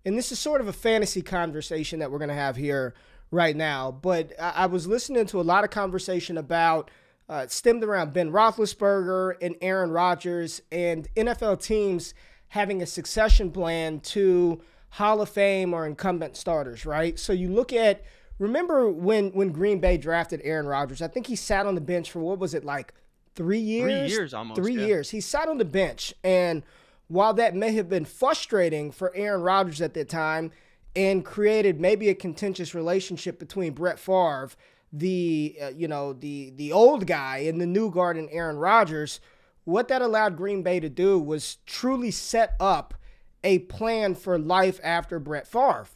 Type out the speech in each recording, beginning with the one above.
and this is sort of a fantasy conversation that we're going to have here right now, but I was listening to a lot of conversation about stemmed around Ben Roethlisberger and Aaron Rodgers and NFL teams having a succession plan to Hall of Fame or incumbent starters, right? So you look at, remember when Green Bay drafted Aaron Rodgers, I think he sat on the bench for, what was it, like 3 years? 3 years almost. 3 years. He sat on the bench, and while that may have been frustrating for Aaron Rodgers at that time and created maybe a contentious relationship between Brett Favre, the old guy, and the new guard in Aaron Rodgers, what that allowed Green Bay to do was truly set up a plan for life after Brett Favre.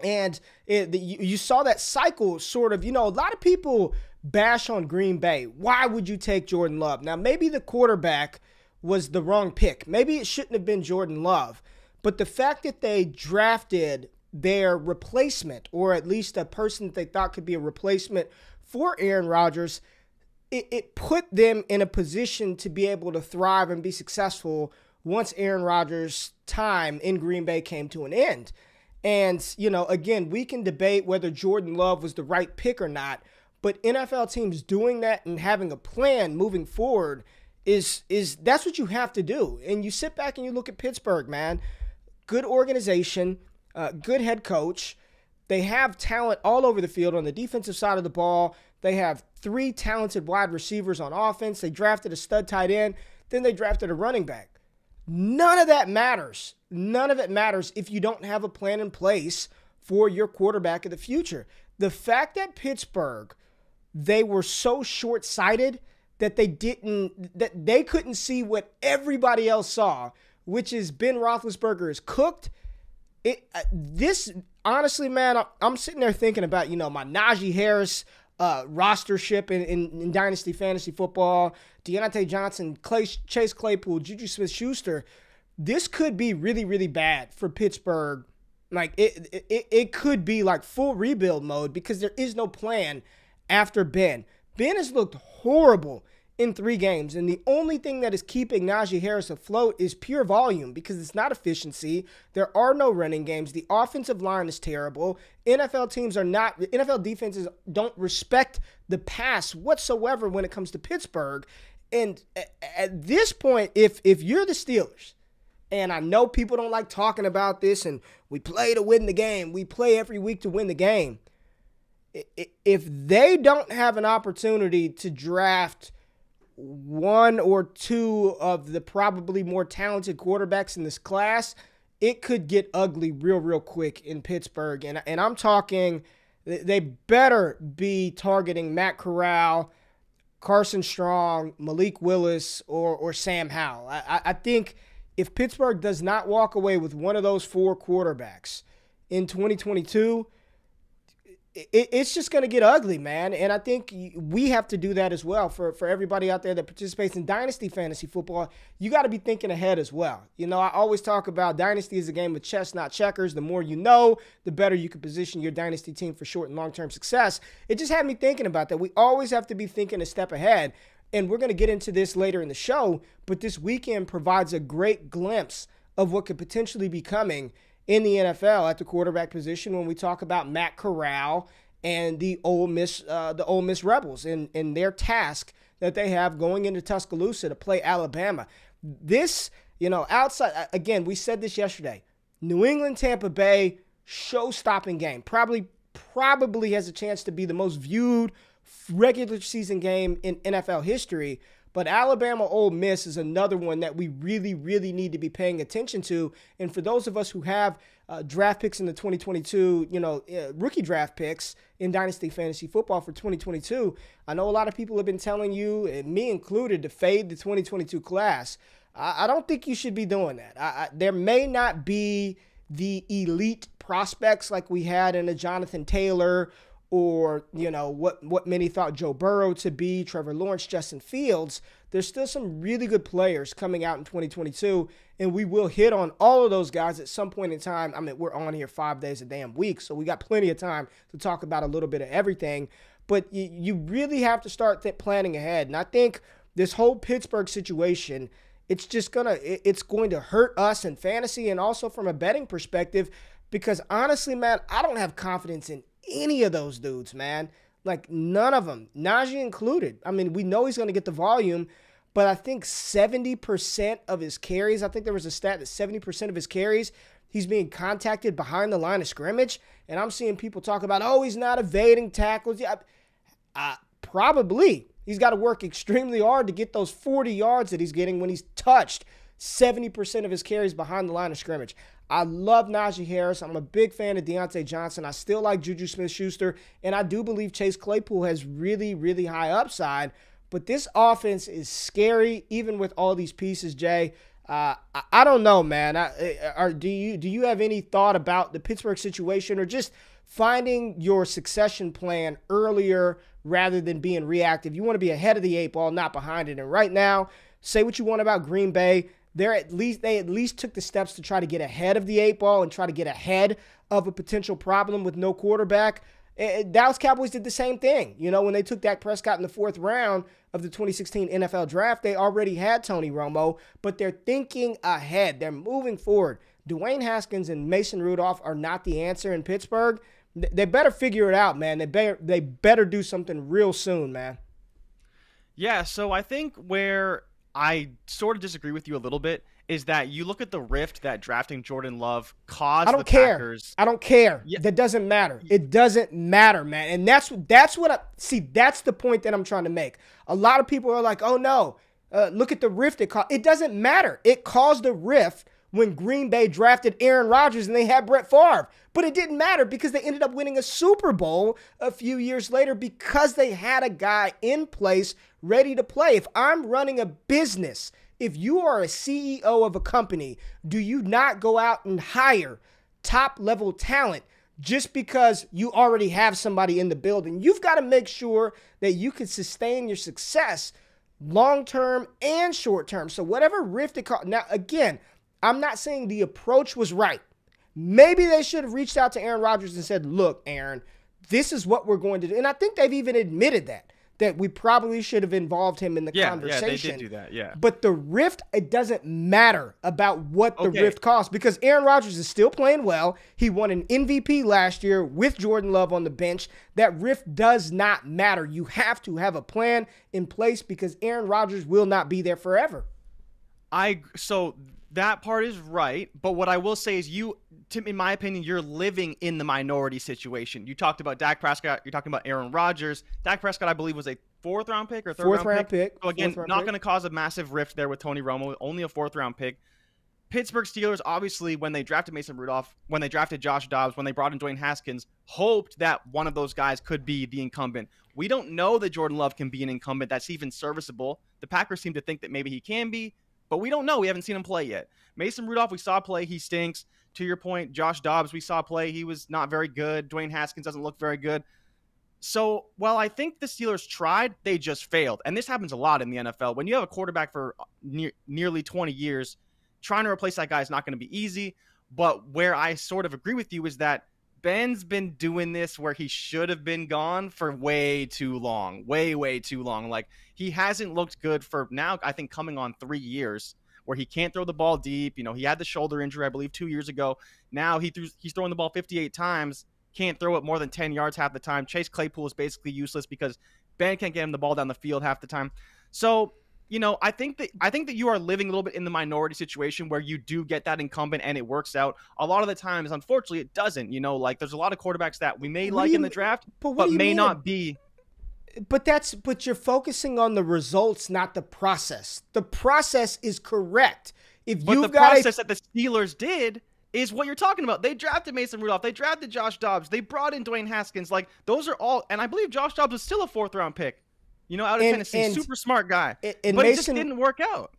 And you saw that cycle sort of, a lot of people bash on Green Bay. Why would you take Jordan Love? Now, maybe the quarterback was the wrong pick. Maybe it shouldn't have been Jordan Love. But the fact that they drafted their replacement, or at least a person that they thought could be a replacement for Aaron Rodgers, it put them in a position to be able to thrive and be successful once Aaron Rodgers' time in Green Bay came to an end. And, again, we can debate whether Jordan Love was the right pick or not, but NFL teams doing that and having a plan moving forward is that's what you have to do. And you sit back and you look at Pittsburgh, man. Good organization, good head coach. They have talent all over the field on the defensive side of the ball. They have 3 talented wide receivers on offense. They drafted a stud tight end. Then they drafted a running back. None of that matters. None of it matters if you don't have a plan in place for your quarterback of the future. The fact that Pittsburgh, they were so short-sighted that they couldn't see what everybody else saw, which is Ben Roethlisberger is cooked. This, honestly, man, I'm sitting there thinking about, my Najee Harris rostership in Dynasty Fantasy Football, Deontay Johnson, Chase Claypool, Juju Smith-Schuster. This could be really, really bad for Pittsburgh. Like, it could be like full rebuild mode because there is no plan after Ben. Ben has looked horrible in 3 games, and the only thing that is keeping Najee Harris afloat is pure volume because it's not efficiency. There are no running games. The offensive line is terrible. NFL defenses don't respect the pass whatsoever when it comes to Pittsburgh. And at this point, if you're the Steelers, and I know people don't like talking about this, and we play to win the game. We play every week to win the game. If they don't have an opportunity to draft 1 or 2 of the probably more talented quarterbacks in this class, it could get ugly real quick in Pittsburgh. And I'm talking, they better be targeting Matt Corral, Carson Strong, Malik Willis, or Sam Howell. I think if Pittsburgh does not walk away with one of those 4 quarterbacks in 2022, it's just going to get ugly, man. And I think we have to do that as well for everybody out there that participates in Dynasty Fantasy Football. You got to be thinking ahead as well. I always talk about Dynasty is a game of chess, not checkers. The more you know, the better you can position your Dynasty team for short and long-term success. It just had me thinking about that. We always have to be thinking a step ahead. And we're going to get into this later in the show, but this weekend provides a great glimpse of what could potentially be coming in the NFL at the quarterback position when we talk about Matt Corral and the Ole Miss Rebels and their task that they have going into Tuscaloosa to play Alabama. This, outside, again, we said this yesterday, New England, Tampa Bay, show-stopping game. Probably has a chance to be the most viewed regular season game in NFL history. But Alabama Ole Miss is another one that we really, really need to be paying attention to. And for those of us who have draft picks in the 2022, rookie draft picks in Dynasty Fantasy Football for 2022, I know a lot of people have been telling you, and me included, to fade the 2022 class. I don't think you should be doing that. There may not be the elite prospects like we had in a Jonathan Taylor or, what many thought Joe Burrow to be, Trevor Lawrence, Justin Fields. There's still some really good players coming out in 2022, and we will hit on all of those guys at some point in time. I mean, we're on here 5 days a damn week, so we got plenty of time to talk about a little bit of everything. But you really have to start planning ahead. And I think this whole Pittsburgh situation it's going to hurt us in fantasy and also from a betting perspective, because honestly, man, I don't have confidence in any of those dudes, man. Like, none of them, Najee included. I mean, we know he's going to get the volume, but I think 70% of his carries, I think there was a stat that 70% of his carries, he's being contacted behind the line of scrimmage. And I'm seeing people talk about, oh, he's not evading tackles. Yeah, probably. He's got to work extremely hard to get those 40 yards that he's getting when he's touched 70% of his carries behind the line of scrimmage. I love Najee Harris. I'm a big fan of Deontay Johnson. I still like Juju Smith-Schuster, and I do believe Chase Claypool has really, really high upside. But this offense is scary, even with all these pieces, Jay. I don't know, man. Do you have any thought about the Pittsburgh situation, or just finding your succession plan earlier rather than being reactive? You want to be ahead of the eight ball, not behind it. And right now, say what you want about Green Bay, they at least took the steps to try to get ahead of the eight ball and try to get ahead of a potential problem with no quarterback. Dallas Cowboys did the same thing. You know, when they took Dak Prescott in the 4th round of the 2016 NFL draft, they already had Tony Romo, but they're thinking ahead. They're moving forward. Dwayne Haskins and Mason Rudolph are not the answer in Pittsburgh. They better figure it out, man. They better do something real soon, man. Yeah, so I think where I sort of disagree with you a little bit is that you look at the rift that drafting Jordan Love caused the Packers. I don't care. Yeah. That doesn't matter. It doesn't matter, man. And that's the point that I'm trying to make. A lot of people are like, oh no, look at the rift it caused. It doesn't matter. It caused a rift when Green Bay drafted Aaron Rodgers and they had Brett Favre. But it didn't matter because they ended up winning a Super Bowl a few years later because they had a guy in place ready to play. If I'm running a business, if you are a CEO of a company, do you not go out and hire top-level talent just because you already have somebody in the building? You've got to make sure that you can sustain your success long-term and short-term. So whatever rift it caused. Now, again, I'm not saying the approach was right. Maybe they should have reached out to Aaron Rodgers and said, look, Aaron, this is what we're going to do. And I think they've even admitted that we probably should have involved him in the conversation. Yeah, they did do that, yeah. But the rift, it doesn't matter about what the rift costs because Aaron Rodgers is still playing well. He won an MVP last year with Jordan Love on the bench. That rift does not matter. You have to have a plan in place because Aaron Rodgers will not be there forever. So that part is right, but what I will say is in my opinion, you're living in the minority situation. You talked about Dak Prescott. You're talking about Aaron Rodgers. Dak Prescott, I believe, was a 4th-round pick or 3rd-round pick. So again, not going to cause a massive rift there with Tony Romo. Only a 4th-round pick. Pittsburgh Steelers, obviously, when they drafted Mason Rudolph, when they drafted Josh Dobbs, when they brought in Dwayne Haskins, hoped that one of those guys could be the incumbent. We don't know that Jordan Love can be an incumbent that's even serviceable. The Packers seem to think that maybe he can be, but we don't know. We haven't seen him play yet. Mason Rudolph, we saw play. He stinks. To your point, Josh Dobbs, we saw play. He was not very good. Dwayne Haskins doesn't look very good. So while I think the Steelers tried, they just failed. And this happens a lot in the NFL. When you have a quarterback for nearly 20 years, trying to replace that guy is not going to be easy. But where I sort of agree with you is that Ben's been doing this where he should have been gone for way too long. Way too long. Like, he hasn't looked good for now, I think, coming on 3 years, where he can't throw the ball deep. You know, he had the shoulder injury, I believe, 2 years ago. Now he's throwing the ball 58 times, can't throw it more than 10 yards half the time. Chase Claypool is basically useless because Ben can't get him the ball down the field half the time. So, you know, I think that you are living a little bit in the minority situation where you do get that incumbent and it works out. A lot of the times, unfortunately, it doesn't. You know, like, there's a lot of quarterbacks that we may like in the draft, but may not be. But you're focusing on the results, not the process. The process is correct. But the process that the Steelers did is what you're talking about. They drafted Mason Rudolph. They drafted Josh Dobbs. They brought in Dwayne Haskins. Like, those are all, and I believe Josh Dobbs was still a 4th-round pick. You know, out of Tennessee, super smart guy. But Mason, it just didn't work out.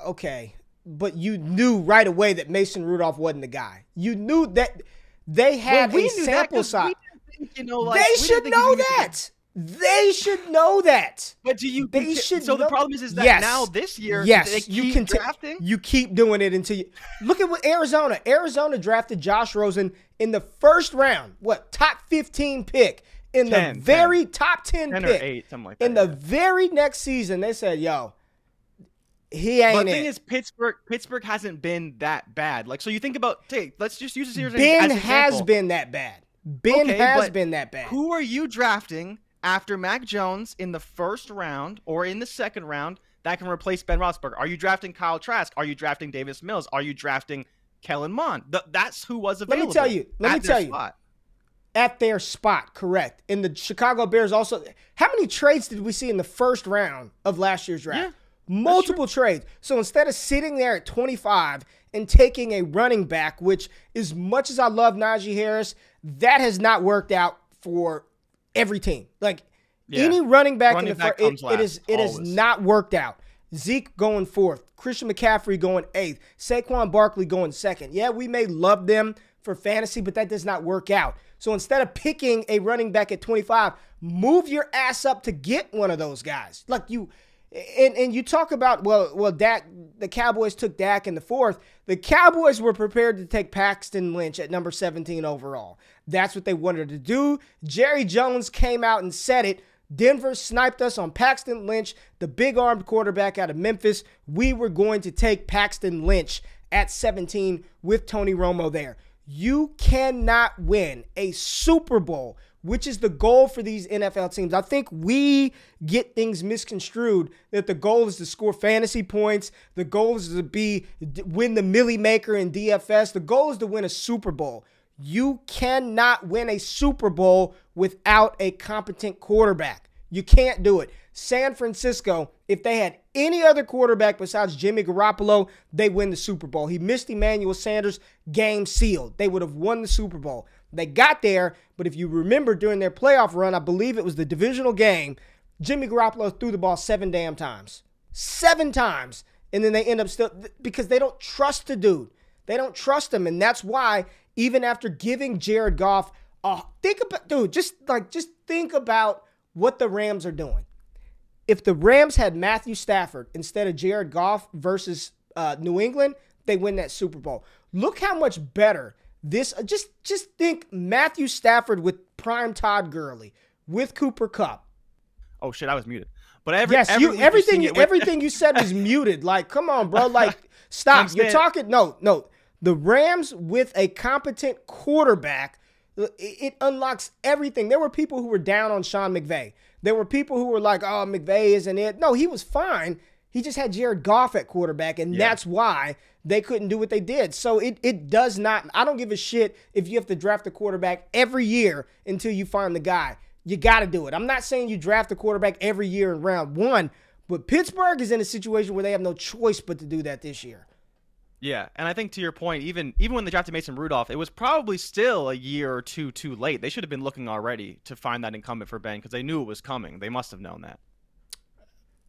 Okay, but you knew right away that Mason Rudolph wasn't the guy. You knew that they had a sample size. You know, like, they should know that. They should know that. But do you? They should. So the problem is that now this year, they keep drafting. You keep doing it until you look at what Arizona drafted Josh Rosen in the 1st round. What, top 15 pick in the very top 10 pick. 10 or 8, something like that. In the very next season, they said, "Yo, He ain't But the it. thing is, Pittsburgh hasn't been that bad. Like, so you think about, let's just use the Steelers Ben as an has example. been that bad. Ben Okay, has but been that bad. Who are you drafting after Mac Jones in the first round or in the second round that can replace Ben Roethlisberger? Are you drafting Kyle Trask? Are you drafting Davis Mills? Are you drafting Kellen Mond? That's who was available. Let me tell you. Spot. At their spot, correct. And the Chicago Bears also. How many trades did we see in the first round of last year's draft? Yeah, multiple trades. So instead of sitting there at 25 and taking a running back, which as much as I love Najee Harris, that has not worked out for every team. Like any running back in the first, it has not worked out. Zeke going fourth, Christian McCaffrey going eighth, Saquon Barkley going second. Yeah, we may love them for fantasy, but that does not work out. So instead of picking a running back at 25, move your ass up to get one of those guys. Like you, and you talk about, well, Dak, the Cowboys took Dak in the fourth. The Cowboys were prepared to take Paxton Lynch at number 17 overall. That's what they wanted to do. Jerry Jones came out and said it. Denver sniped us on Paxton Lynch, the big-armed quarterback out of Memphis. We were going to take Paxton Lynch at 17 with Tony Romo there. You cannot win a Super Bowl, which is the goal for these NFL teams. I think we get things misconstrued that the goal is to score fantasy points. The goal is to win the Millie Maker in DFS. The goal is to win a Super Bowl. You cannot win a Super Bowl without a competent quarterback. You can't do it. San Francisco, if they had any other quarterback besides Jimmy Garoppolo, they win the Super Bowl. He missed Emmanuel Sanders, game sealed. They would have won the Super Bowl. They got there, but if you remember during their playoff run, I believe it was the divisional game, Jimmy Garoppolo threw the ball 7 damn times. 7 times. And then they end up still, because they don't trust the dude. They don't trust him, and that's why even after giving Jared Goff, just think about what the Rams are doing. If the Rams had Matthew Stafford instead of Jared Goff versus New England, they win that Super Bowl. Look how much better this. Just think Matthew Stafford with prime Todd Gurley, with Cooper Kupp. Oh shit, I was muted. But everything you said was muted. Like, come on, bro. Like, stop. You're talking. No. The Rams with a competent quarterback, it unlocks everything. There were people who were down on Sean McVay. There were people who were like, oh, McVay isn't it. No, he was fine. He just had Jared Goff at quarterback, and that's why they couldn't do what they did. So it does not – I don't give a shit if you have to draft a quarterback every year until you find the guy. You got to do it. I'm not saying you draft a quarterback every year in round 1, but Pittsburgh is in a situation where they have no choice but to do that this year. Yeah, and I think to your point, even when they drafted Mason Rudolph, it was probably still a year or two too late. They should have been looking already to find that incumbent for Ben because they knew it was coming. They must have known that.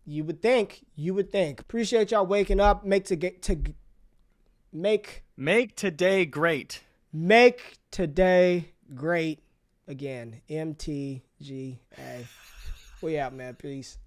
You would think. Appreciate y'all waking up. Make today great. Make today great again. MTGA. We out, man. Peace.